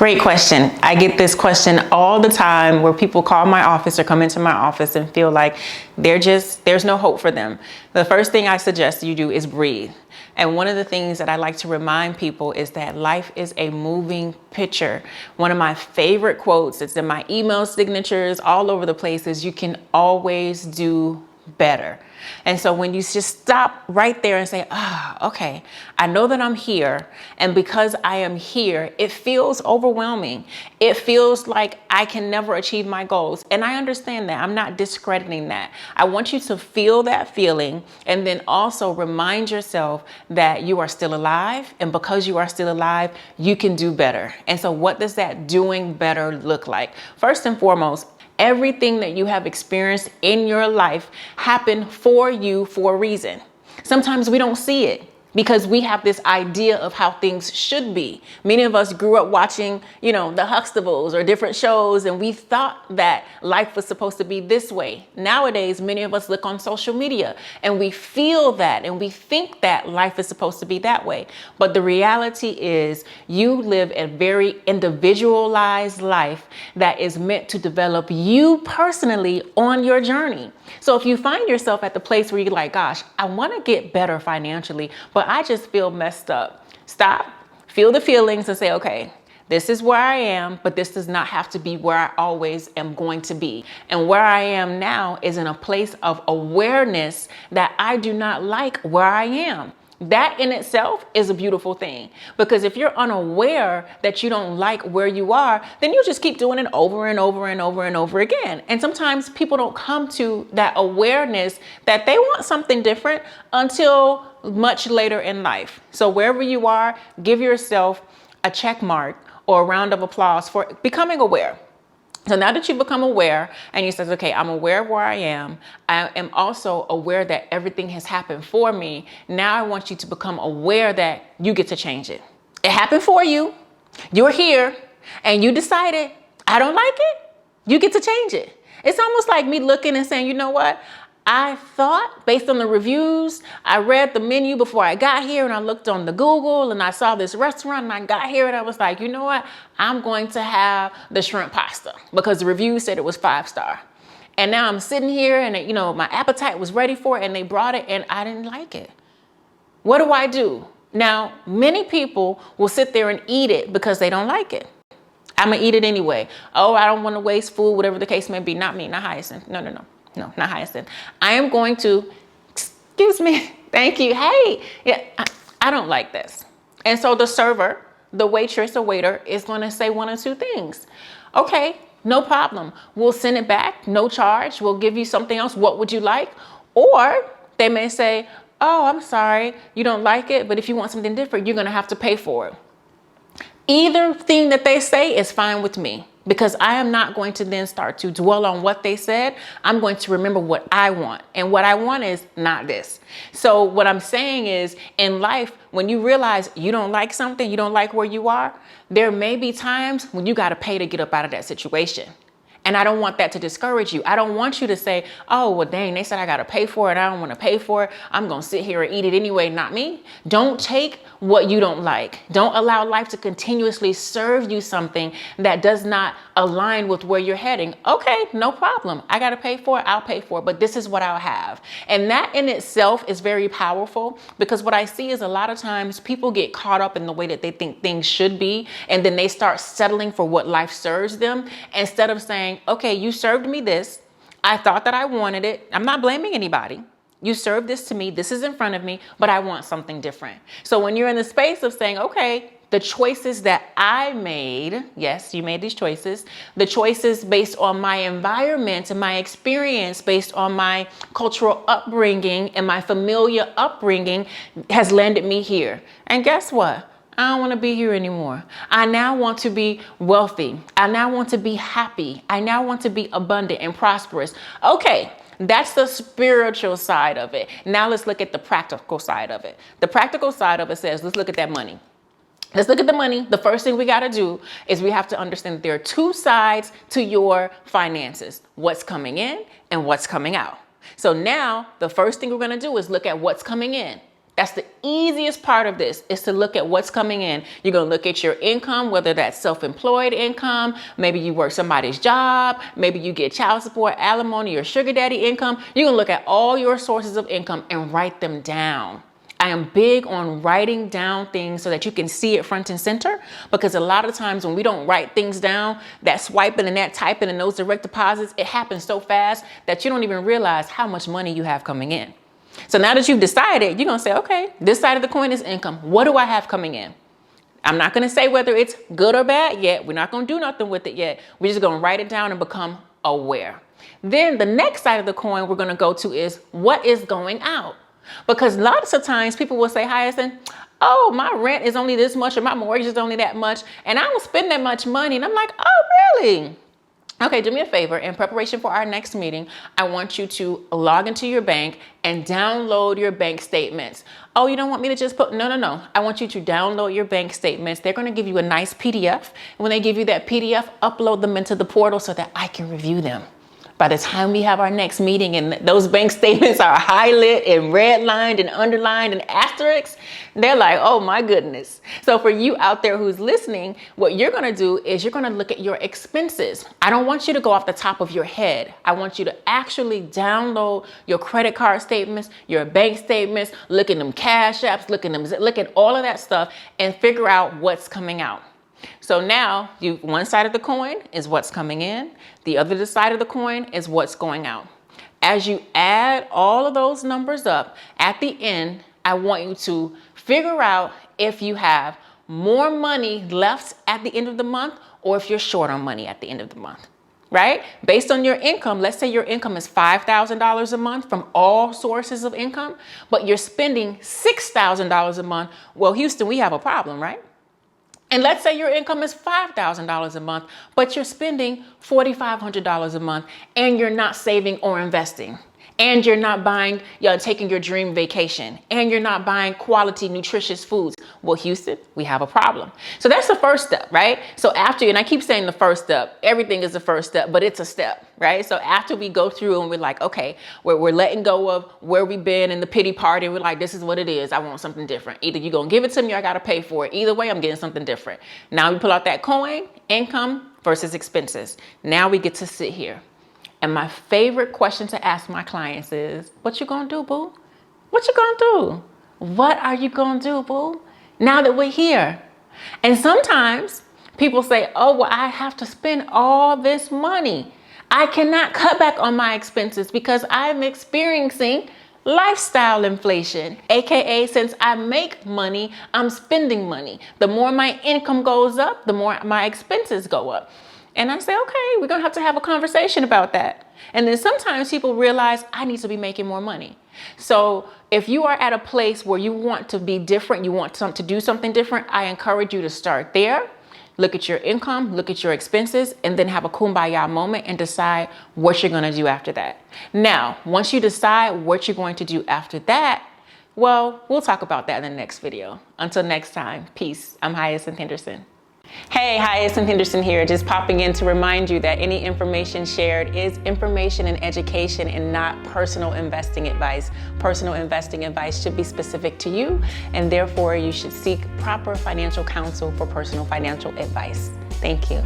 Great question. I get this question all the time where people call my office or come into my office and feel like there's no hope for them. The first thing I suggest you do is breathe. And one of the things that I like to remind people is that life is a moving picture. One of my favorite quotes, it's in my email signatures all over the place, is you can always do better. And so when you just stop right there and say, okay, I know that I'm here. And because I am here, it feels overwhelming. It feels like I can never achieve my goals. And I understand that. I'm not discrediting that. I want you to feel that feeling and then also remind yourself that you are still alive. And because you are still alive, you can do better. And so what does that doing better look like? First and foremost, everything that you have experienced in your life happened for you for a reason. Sometimes we don't see it because we have this idea of how things should be. Many of us grew up watching, the Huxtables or different shows, and we thought that life was supposed to be this way. Nowadays, many of us look on social media and we feel that and we think that life is supposed to be that way. But the reality is you live a very individualized life that is meant to develop you personally on your journey. So if you find yourself at the place where you're like, gosh, I want to get better financially, but I just feel messed up. Stop, feel the feelings and say, okay, this is where I am, but this does not have to be where I always am going to be. And where I am now is in a place of awareness that I do not like where I am. That in itself is a beautiful thing, because if you're unaware that you don't like where you are, then you just keep doing it over and over and over and over again. And sometimes people don't come to that awareness that they want something different until much later in life. So wherever you are, give yourself a check mark or a round of applause for becoming aware. So now that you become aware and you say, okay, I'm aware of where I am also aware that everything has happened for me. Now I want you to become aware that you get to change it. It happened for you. You're here and you decided, I don't like it. You get to change it. It's almost like me looking and saying, you know what? I thought, based on the reviews, I read the menu before I got here and I looked on the Google and I saw this restaurant and I got here and I was like, you know what? I'm going to have the shrimp pasta because the review said it was 5-star. And now I'm sitting here and, my appetite was ready for it and they brought it and I didn't like it. What do I do? Now, many people will sit there and eat it because they don't like it. I'm going to eat it anyway. Oh, I don't want to waste food, whatever the case may be. Not me, not Hyacinth. No, not Hyacinth. I am going to, excuse me, thank you. Hey, yeah, I don't like this. And so the server, the waitress or waiter is going to say one or two things. Okay, no problem. We'll send it back, no charge. We'll give you something else. What would you like? Or they may say, oh, I'm sorry, you don't like it, but if you want something different, you're going to have to pay for it. Either thing that they say is fine with me, because I am not going to then start to dwell on what they said. I'm going to remember what I want. And what I want is not this. So what I'm saying is, in life, when you realize you don't like something, you don't like where you are, there may be times when you got to pay to get up out of that situation. And I don't want that to discourage you. I don't want you to say, oh, well, dang, they said I got to pay for it. I don't want to pay for it. I'm going to sit here and eat it anyway. Not me. Don't take what you don't like. Don't allow life to continuously serve you something that does not align with where you're heading. Okay, no problem. I got to pay for it. I'll pay for it. But this is what I'll have. And that in itself is very powerful, because what I see is a lot of times people get caught up in the way that they think things should be. And then they start settling for what life serves them instead of saying, okay, you served me this. I thought that I wanted it. I'm not blaming anybody. You served this to me. This is in front of me, but I want something different. So when you're in the space of saying, okay, the choices that I made, yes, you made these choices, the choices based on my environment and my experience, based on my cultural upbringing and my familiar upbringing has landed me here. And guess what? I don't want to be here anymore. I now want to be wealthy. I now want to be happy. I now want to be abundant and prosperous. Okay, that's the spiritual side of it. Now let's look at the practical side of it. The practical side of it says, let's look at that money. Let's look at the money. The first thing we got to do is we have to understand that there are two sides to your finances: what's coming in and what's coming out. So now the first thing we're going to do is look at what's coming in. That's the easiest part of this is to look at what's coming in. You're going to look at your income, whether that's self-employed income, maybe you work somebody's job, maybe you get child support, alimony, or sugar daddy income. You're going to look at all your sources of income and write them down. I am big on writing down things so that you can see it front and center, because a lot of times when we don't write things down, that swiping and that typing and those direct deposits, it happens so fast that you don't even realize how much money you have coming in. So now that you've decided, you're going to say, okay, this side of the coin is income. What do I have coming in? I'm not going to say whether it's good or bad yet. We're not going to do nothing with it yet. We're just going to write it down and become aware. Then the next side of the coin we're going to go to is what is going out. Because lots of times people will say, Hyacinth, oh, my rent is only this much or my mortgage is only that much and I don't spend that much money. And I'm like, oh, really? Okay, do me a favor. In preparation for our next meeting, I want you to log into your bank and download your bank statements. Oh, you don't want me to just put, no. I want you to download your bank statements. They're going to give you a nice PDF. And when they give you that PDF, upload them into the portal so that I can review them. By the time we have our next meeting and those bank statements are highlighted and redlined and underlined and asterisks, they're like, oh my goodness. So for you out there who's listening, what you're going to do is you're going to look at your expenses. I don't want you to go off the top of your head. I want you to actually download your credit card statements, your bank statements, look at them cash apps, look at all of that stuff and figure out what's coming out. So now one side of the coin is what's coming in. The other side of the coin is what's going out. As you add all of those numbers up, at the end, I want you to figure out if you have more money left at the end of the month or if you're short on money at the end of the month, right? Based on your income, let's say your income is $5,000 a month from all sources of income, but you're spending $6,000 a month. Well, Houston, we have a problem, right? And let's say your income is $5,000 a month, but you're spending $4,500 a month and you're not saving or investing. And you're not taking your dream vacation. And you're not buying quality, nutritious foods. Well, Houston, we have a problem. So that's the first step, right? So after, and I keep saying the first step, everything is the first step, but it's a step, right? So after we go through and we're like, okay, we're letting go of where we've been in the pity party. And we're like, this is what it is. I want something different. Either you're going to give it to me or I got to pay for it. Either way, I'm getting something different. Now we pull out that coin, income versus expenses. Now we get to sit here. And my favorite question to ask my clients is, what you gonna do, boo? What you gonna do? What are you gonna do, boo? Now that we're here. And sometimes people say, oh, well, I have to spend all this money. I cannot cut back on my expenses because I'm experiencing lifestyle inflation, AKA since I make money, I'm spending money. The more my income goes up, the more my expenses go up. And I say, okay, we're going to have a conversation about that. And then sometimes people realize I need to be making more money. So if you are at a place where you want to be different, you want to do something different, I encourage you to start there. Look at your income, look at your expenses, and then have a kumbaya moment and decide what you're going to do after that. Now, once you decide what you're going to do after that, well, we'll talk about that in the next video. Until next time, peace. I'm Hyacinth Henderson. Hey, Hyacinth Henderson here, just popping in to remind you that any information shared is information and education and not personal investing advice. Personal investing advice should be specific to you, and therefore you should seek proper financial counsel for personal financial advice. Thank you.